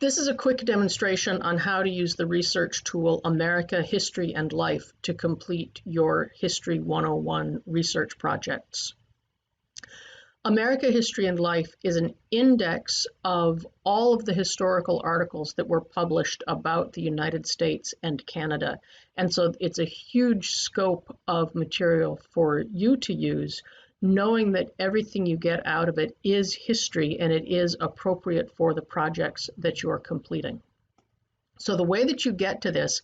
This is a quick demonstration on how to use the research tool America, History, and Life to complete your History 101 research projects. America, History, and Life is an index of all of the historical articles that were published about the United States and Canada. And so it's a huge scope of material for you to use, knowing that everything you get out of it is history and it is appropriate for the projects that you are completing. So the way that you get to this,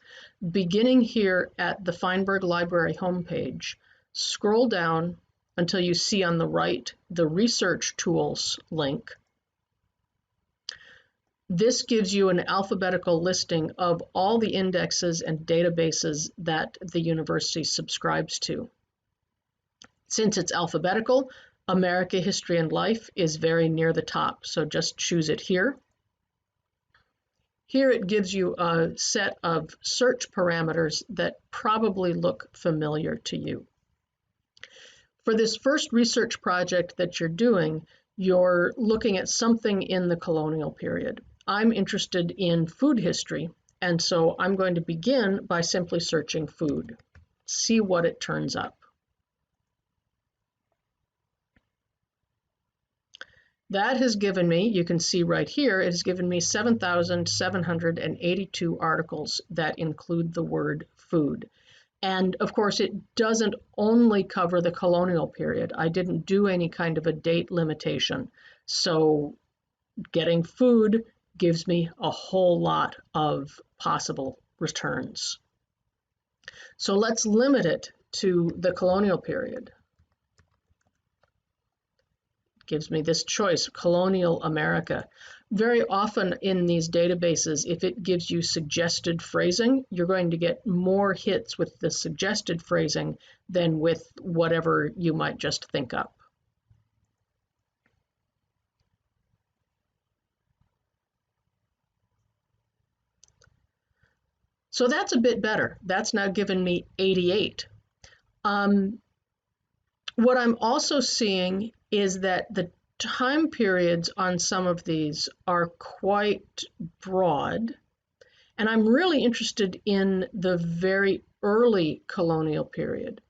beginning here at the Feinberg Library homepage, scroll down until you see on the right the Research Tools link. This gives you an alphabetical listing of all the indexes and databases that the university subscribes to. Since it's alphabetical, America, History, and Life is very near the top, so just choose it here. Here it gives you a set of search parameters that probably look familiar to you. For this first research project that you're doing, you're looking at something in the colonial period. I'm interested in food history, and so I'm going to begin by simply searching food. See what it turns up. That has given me, you can see right here, it has given me 7,782 articles that include the word food. And of course, it doesn't only cover the colonial period. I didn't do any kind of a date limitation. So getting food gives me a whole lot of possible returns. So let's limit it to the colonial period. Gives me this choice, colonial America. Very often in these databases, if it gives you suggested phrasing, you're going to get more hits with the suggested phrasing than with whatever you might just think up. So that's a bit better. That's now given me 88. What I'm also seeing is that the time periods on some of these are quite broad, and I'm really interested in the very early colonial period.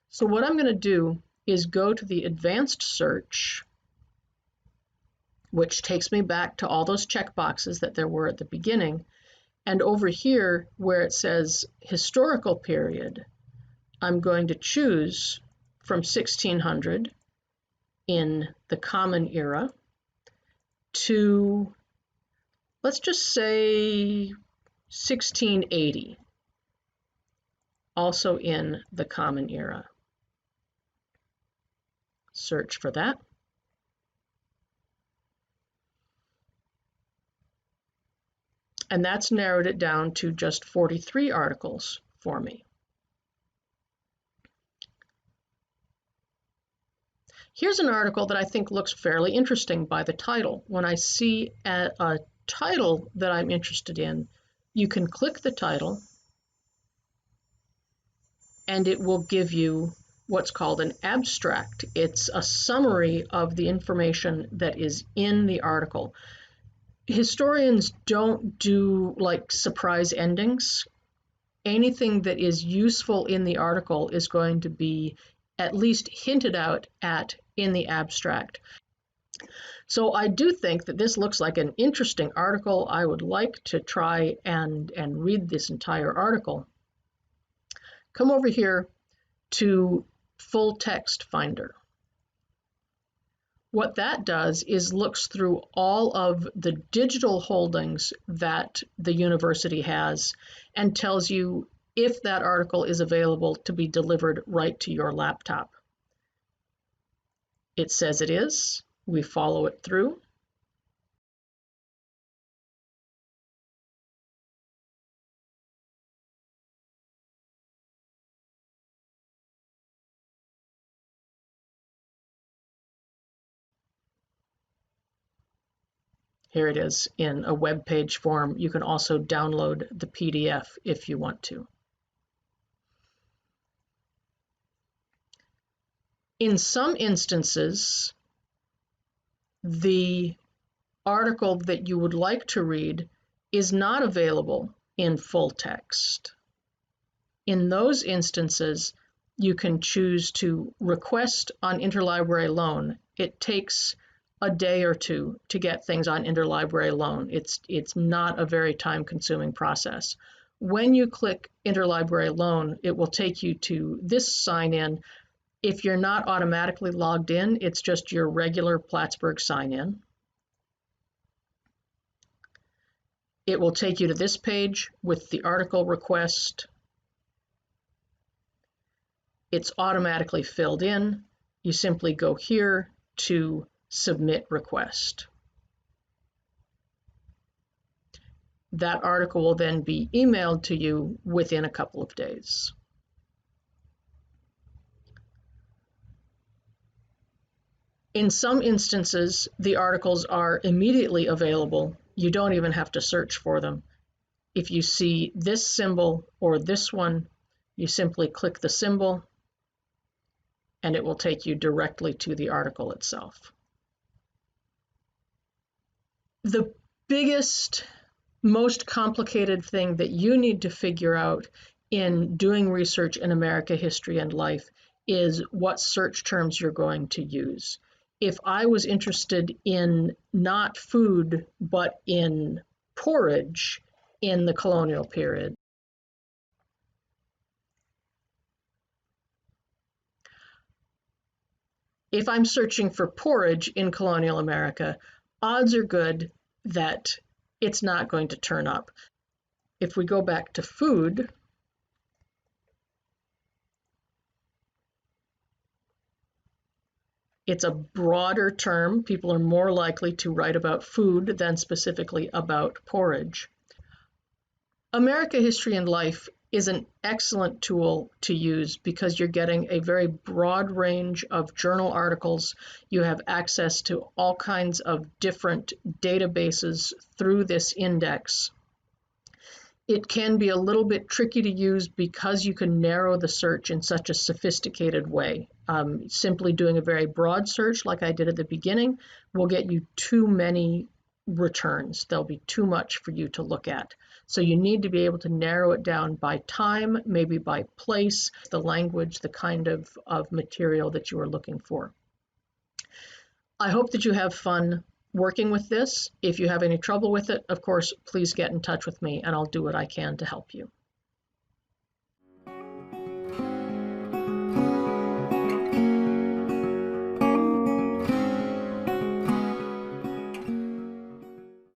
So what I'm going to do is go to the advanced search, which takes me back to all those checkboxes that there were at the beginning, and over here where it says historical period, I'm going to choose from 1600 in the Common Era to, let's just say 1680, also in the Common Era. Search for that. And that's narrowed it down to just 43 articles for me. Here's an article that I think looks fairly interesting by the title. When I see a title that I'm interested in, you can click the title and it will give you what's called an abstract. It's a summary of the information that is in the article. Historians don't do like surprise endings. Anything that is useful in the article is going to be at least hinted out at in the abstract. So I do think that this looks like an interesting article. I would like to try and read this entire article. Come over here to Full Text Finder. What that does is looks through all of the digital holdings that the university has and tells you if that article is available to be delivered right to your laptop. It says it is. We follow it through. Here it is in a web page form. You can also download the PDF if you want to. In some instances, the article that you would like to read is not available in full text. In those instances, you can choose to request on Interlibrary Loan. It takes a day or two to get things on Interlibrary Loan. It's not a very time-consuming process. When you click Interlibrary Loan, it will take you to this sign-in. If you're not automatically logged in, it's just your regular Plattsburgh sign-in. It will take you to this page with the article request. It's automatically filled in. You simply go here to submit request. That article will then be emailed to you within a couple of days. In some instances, the articles are immediately available. You don't even have to search for them. If you see this symbol or this one, you simply click the symbol and it will take you directly to the article itself. The biggest, most complicated thing that you need to figure out in doing research in America history and life is what search terms you're going to use. If I was interested in not food, but in porridge in the colonial period, if I'm searching for porridge in colonial America, odds are good that it's not going to turn up. If we go back to food, it's a broader term. People are more likely to write about food than specifically about porridge. America History and Life is an excellent tool to use because you're getting a very broad range of journal articles. You have access to all kinds of different databases through this index. It can be a little bit tricky to use because you can narrow the search in such a sophisticated way. Simply doing a very broad search like I did at the beginning will get you too many returns. There'll be too much for you to look at. So you need to be able to narrow it down by time, maybe by place, the language, the kind of material that you are looking for. I hope that you have fun working with this. If you have any trouble with it, of course, please get in touch with me and I'll do what I can to help you.